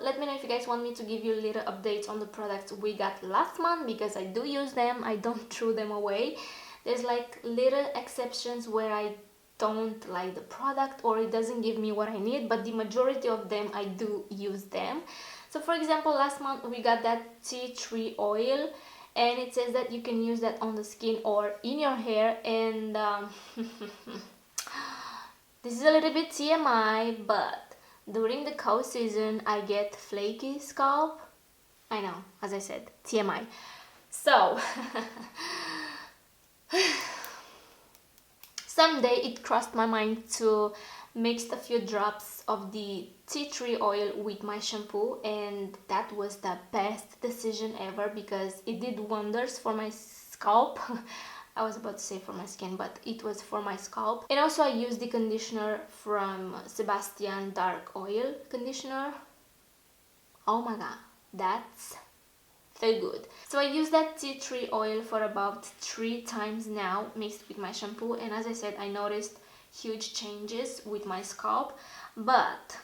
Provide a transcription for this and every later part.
let me know if you guys want me to give you little updates on the products we got last month, because I do use them. I don't throw them away. There's like little exceptions where I don't like the product or it doesn't give me what I need, but the majority of them I do use them. So for example, last month we got that tea tree oil, and it says that you can use that on the skin or in your hair, and this is a little bit TMI, but during the cold season I get flaky scalp. I know, as I said, TMI. So someday it crossed my mind to mix a few drops of the tea tree oil with my shampoo, and that was the best decision ever because it did wonders for my scalp. I was about to say for my skin, but it was for my scalp. And also I used the conditioner from Sebastian Dark Oil Conditioner. Oh my god, that's so good. So I used that tea tree oil for about 3 times now, mixed with my shampoo, and as I said, I noticed huge changes with my scalp, but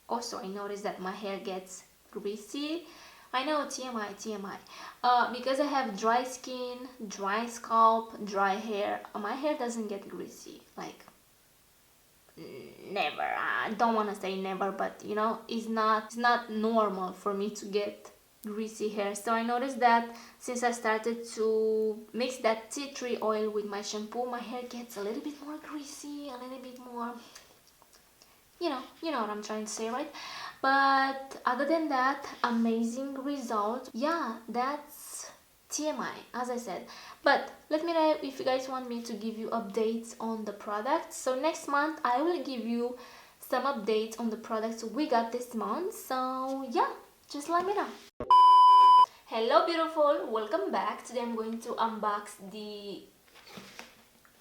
also I noticed that my hair gets greasy. I know, TMI. Because I have dry skin, dry scalp, dry hair, my hair doesn't get greasy, like never. I don't want to say never, but you know, it's not normal for me to get greasy hair. So I noticed that since I started to mix that tea tree oil with my shampoo, my hair gets a little bit more greasy, a little bit more, you know what I'm trying to say, right? But other than that, amazing result. Yeah, that's TMI, as I said. But let me know if you guys want me to give you updates on the products. So next month I will give you some updates on the products we got this month. So yeah, just let me know. Hello beautiful, welcome back. Today I'm going to unbox the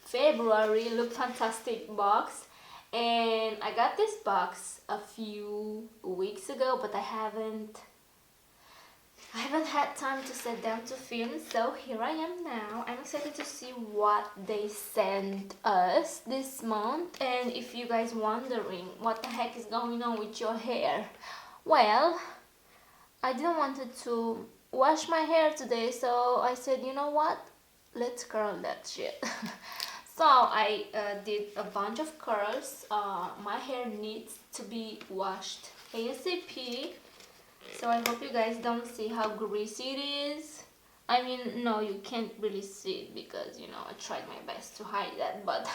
February Lookfantastic box. And I got this box a few weeks ago, but I haven't had time to sit down to film, so here I am now. I'm excited to see what they sent us this month. And if you guys wondering what the heck is going on with your hair, well, I didn't want to wash my hair today, so I said, you know what, let's curl that shit. So I did a bunch of curls. My hair needs to be washed ASAP. So I hope you guys don't see how greasy it is. I mean, no, you can't really see it because, you know, I tried my best to hide that, but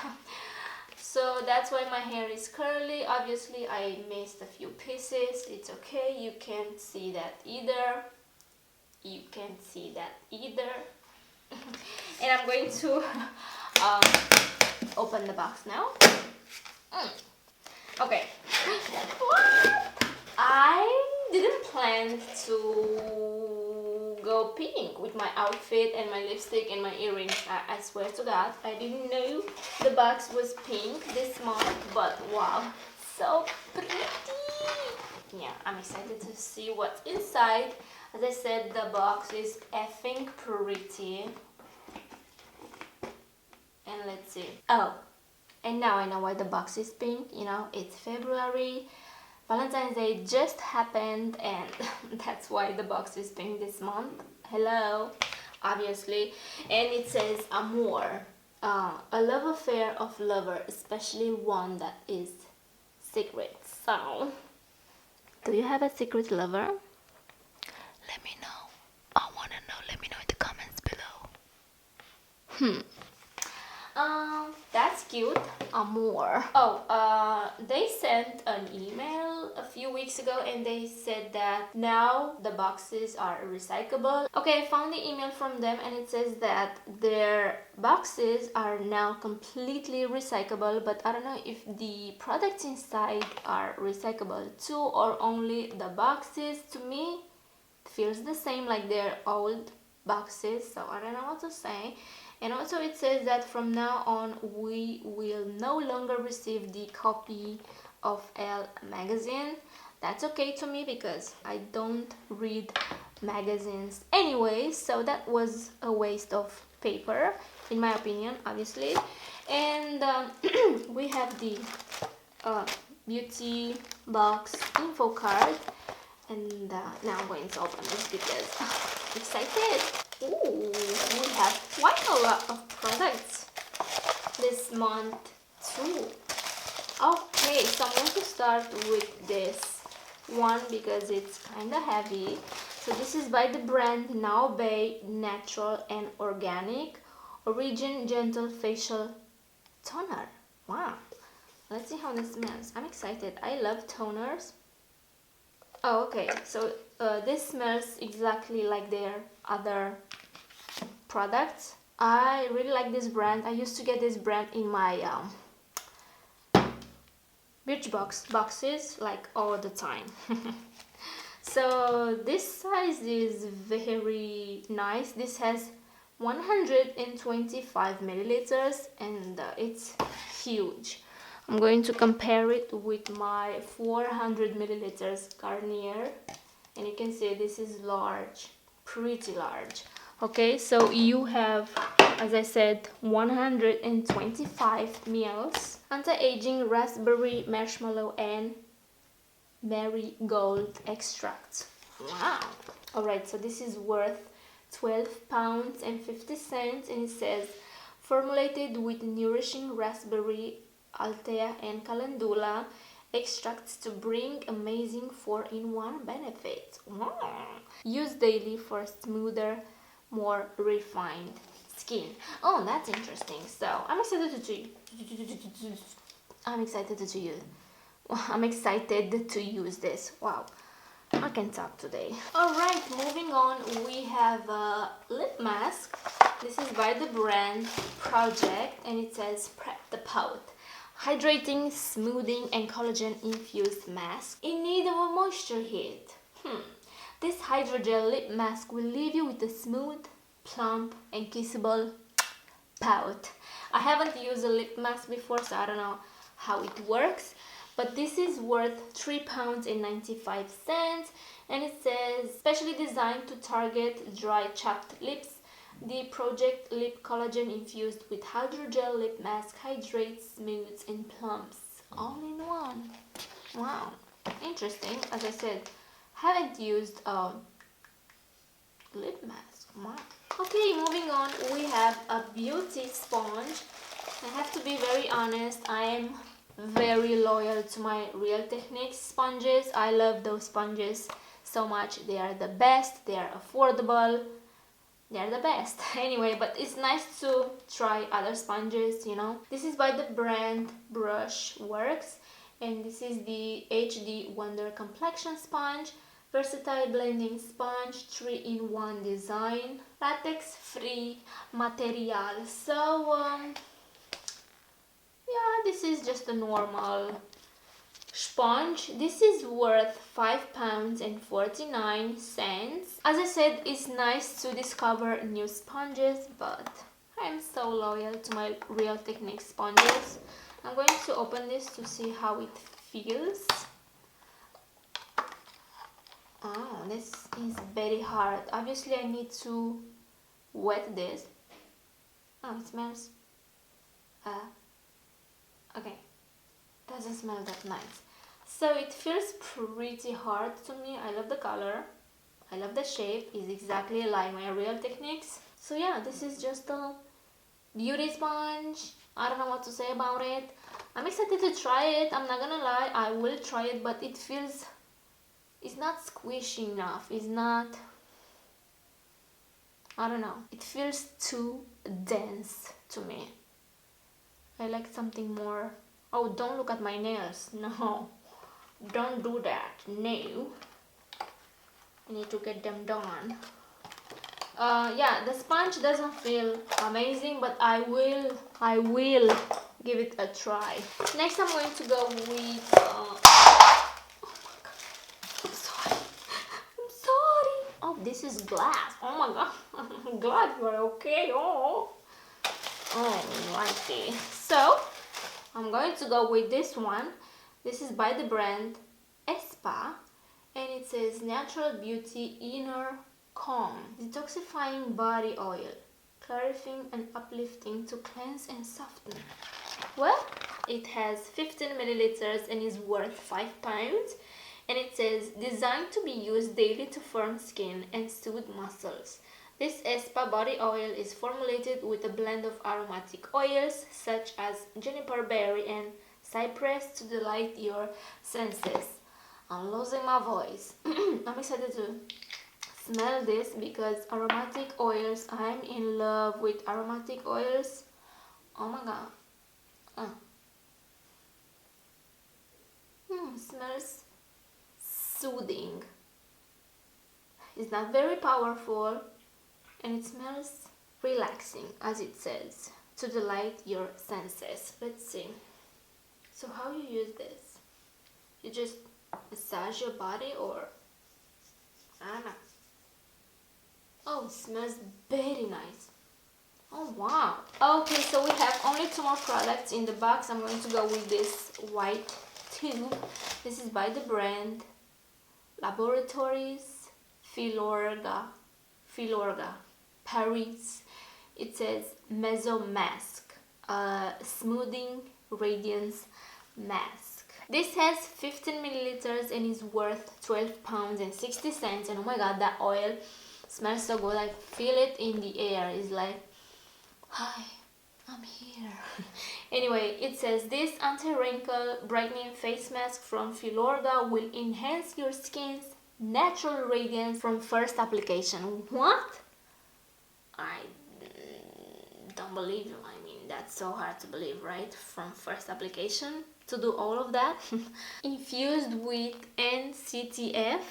so that's why my hair is curly. Obviously I missed a few pieces. It's okay, you can't see that either. You can't see that either. And I'm going to open the box now. Okay. What? I didn't plan to go pink with my outfit and my lipstick and my earrings. I swear to God, I didn't know the box was pink this month, but wow, so pretty. Yeah, I'm excited to see what's inside. As I said, the box is effing pretty. And let's see. Oh, and now I know why the box is pink. You know, it's February. Valentine's Day just happened, and that's why the box is pink this month. Hello, obviously. And it says Amour, a love affair of lover, especially one that is secret. So, do you have a secret lover? Let me know. I wanna know. Let me know in the comments below. That's cute. Amour. Oh, they sent an email a few weeks ago and they said that now the boxes are recyclable. Okay, I found the email from them and it says that their boxes are now completely recyclable, but I don't know if the products inside are recyclable too or only the boxes. To me, it feels the same like their old boxes, so I don't know what to say. And also it says that from now on we will no longer receive the copy of Elle magazine. That's okay to me because I don't read magazines anyway, so that was a waste of paper in my opinion, obviously. And we have the beauty box info card, And now I'm going to open this because I'm excited. Ooh, we have quite a lot of products this month too. Okay, so I'm going to start with this one because it's kind of heavy. So this is by the brand Naobay Natural and Organic Origin Gentle Facial Toner. Wow, let's see how this smells. I'm excited. I love toners. Oh, okay, so this smells exactly like their other products. I really like this brand. I used to get this brand in my boxes like all the time. So this size is very nice. This has 125 milliliters and it's huge. I'm going to compare it with my 400 milliliters Garnier, and you can see this is large, pretty large. Okay, so you have, as I said, 125 ml anti-aging raspberry, marshmallow and marigold extract. Wow. Alright, so this is worth £12.50 and it says formulated with nourishing raspberry, altea and calendula extracts to bring amazing 4-in-1 benefits. Wow. Use daily for smoother, more refined skin. Oh, that's interesting. So I'm excited to use this. Wow, I can talk today. Alright, moving on, we have a lip mask. This is by the brand Project and it says Prep the Pout. Hydrating, smoothing and collagen infused mask in need of a moisture hit. This hydrogel lip mask will leave you with a smooth, plump and kissable pout. I haven't used a lip mask before, so I don't know how it works, but this is worth £3.95 and it says specially designed to target dry chapped lips. The Project Lip Collagen infused with hydrogel lip mask hydrates, smooths and plumps all in one. Wow, interesting. As I said, haven't used a lip mask. Wow. Okay, moving on, we have a beauty sponge. I have to be very honest, I am very loyal to my Real Techniques sponges. I love those sponges so much. They are the best, they are affordable, they are the best. Anyway, but it's nice to try other sponges, you know. This is by the brand Brushworks and this is the HD Wonder Complexion Sponge. Versatile blending sponge, 3-in-1 design, latex free material. So yeah, this is just a normal sponge. This is worth £5.49. As I said, it's nice to discover new sponges, but I'm so loyal to my Real Techniques sponges. I'm going to open this to see how it feels. Oh, this is very hard. Obviously, I need to wet this. Oh, it smells. Okay, doesn't smell that nice. So it feels pretty hard to me. I love the color. I love the shape. It's exactly like my Real Techniques. So yeah, this is just a beauty sponge. I don't know what to say about it. I'm excited to try it. I'm not gonna lie, I will try it, but it feels... it's not squishy enough. It's not... I don't know. It feels too dense to me. I like something more... Oh, don't look at my nails. No. Don't do that. No. I need to get them done. Yeah, the sponge doesn't feel amazing, but I will give it a try. Next, I'm going to go with... oh my god. I'm sorry. Oh, this is glass. Oh my god. I'm glad you're okay. Oh. Alrighty. So, I'm going to go with this one. This is by the brand Espa. And it says Natural Beauty Inner Calm. Detoxifying body oil. Clarifying and uplifting to cleanse and soften. Well, it has 15 milliliters and is worth £5. and it says designed to be used daily to firm skin and soothe muscles. This Espa body oil is formulated with a blend of aromatic oils such as juniper berry and cypress to delight your senses. I'm losing my voice. I'm excited to smell this because aromatic oils, I'm in love with aromatic oils. Oh my god. Smells soothing. It's not very powerful and it smells relaxing, as it says, to delight your senses. Let's see. So how you use this? You just massage your body, or I don't know. Oh, it smells very nice. Oh wow. Okay, so we have only 2 more products in the box. I'm going to go with this white tube. This is by the brand Laboratories Filorga Paris. It says Meso mask, smoothing radiance mask. This has 15 milliliters and is worth 12 pounds and 60 cents. And oh my god, that oil smells so good. I feel it in the air. It's like, hi, I'm here. Anyway, it says this anti-wrinkle brightening face mask from Filorga will enhance your skin's natural radiance from first application. What? I don't believe you. I mean, that's so hard to believe, right? From first application to do all of that. Infused with NCTF,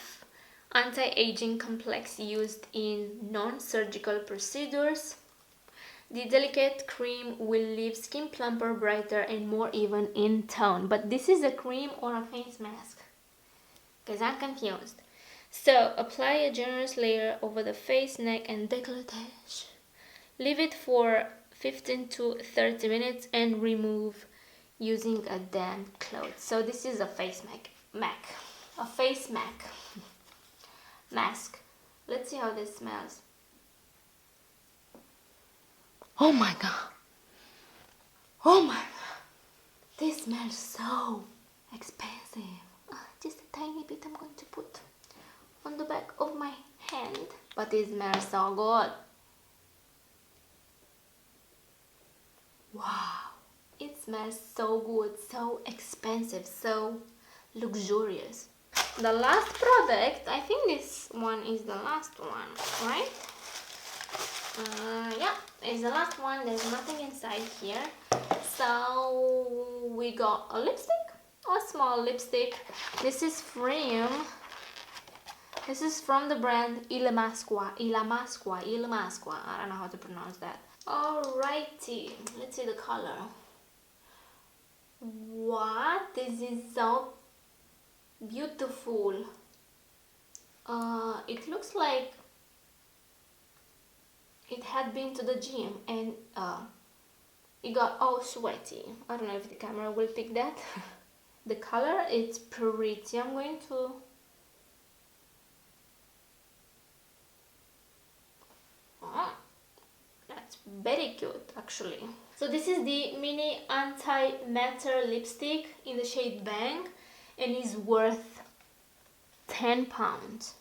anti-aging complex used in non-surgical procedures. The delicate cream will leave skin plumper, brighter and more even in tone. But this is a cream or a face mask? Because I'm confused. So, apply a generous layer over the face, neck and décolletage. Leave it for 15 to 30 minutes and remove using a damp cloth. So this is a face mask. Let's see how this smells. Oh my god. Oh my god. This smells so expensive. Just a tiny bit I'm going to put on the back of my hand. But it smells so good. Wow. It smells so good, so expensive, so luxurious. The last product, I think this one is the last one, right? Yeah, it's the last one. There's nothing inside here. So we got a lipstick, a small lipstick. This is from the brand Illamasqua. I don't know how to pronounce that. Alrighty, let's see the color. What? This is so beautiful. It looks like it had been to the gym and it got all sweaty. I don't know if the camera will pick that. The color, it's pretty. I'm going to... Oh, that's very cute actually. So this is the mini Antimatter lipstick in the shade Bang and is worth 10 pounds.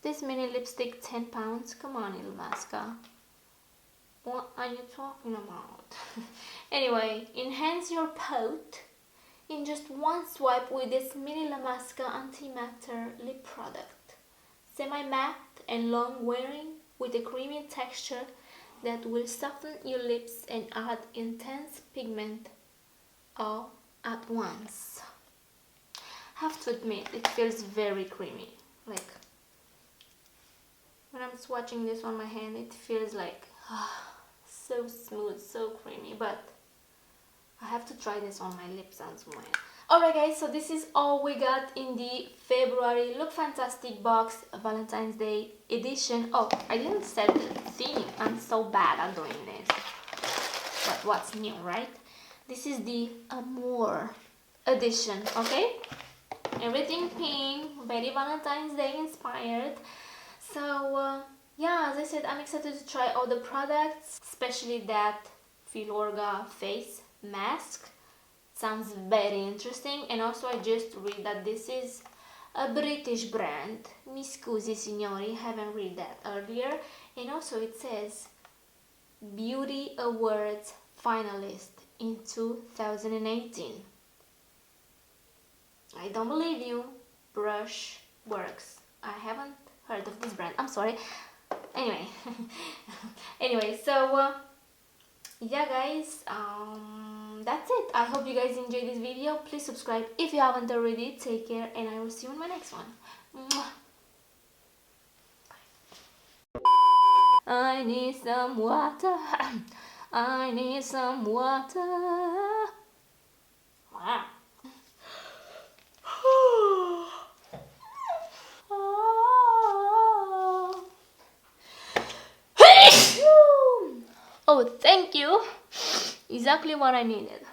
This mini lipstick, 10 pounds? Come on, Illamasqua. What are you talking about? Anyway, enhance your pout in just one swipe with this mini Illamasqua Antimatter lip product. Semi-matte and long wearing with a creamy texture that will soften your lips and add intense pigment all at once. I have to admit, it feels very creamy. Like, when I'm swatching this on my hand, it feels like so smooth, so creamy, but I have to try this on my lips as well. Alright guys, so this is all we got in the February Lookfantastic box Valentine's Day edition. Oh, I didn't set the theme. I'm so bad at doing this. But what's new, right? This is the Amour Edition, okay? Everything pink, very Valentine's Day inspired. So, yeah, as I said, I'm excited to try all the products, especially that Filorga face mask. Sounds very interesting. And also I just read that this is a British brand. Mi scusi signori, haven't read that earlier. And also it says Beauty Awards finalist in 2018. I don't believe you. Brush works. I haven't heard of this brand. I'm sorry. Anyway, so yeah guys, that's it. I hope you guys enjoyed this video. Please subscribe if you haven't already. Take care, and I will see you in my next one. Mwah. I need some water. I need some water. Wow. Oh, thank you. Exactly what I needed.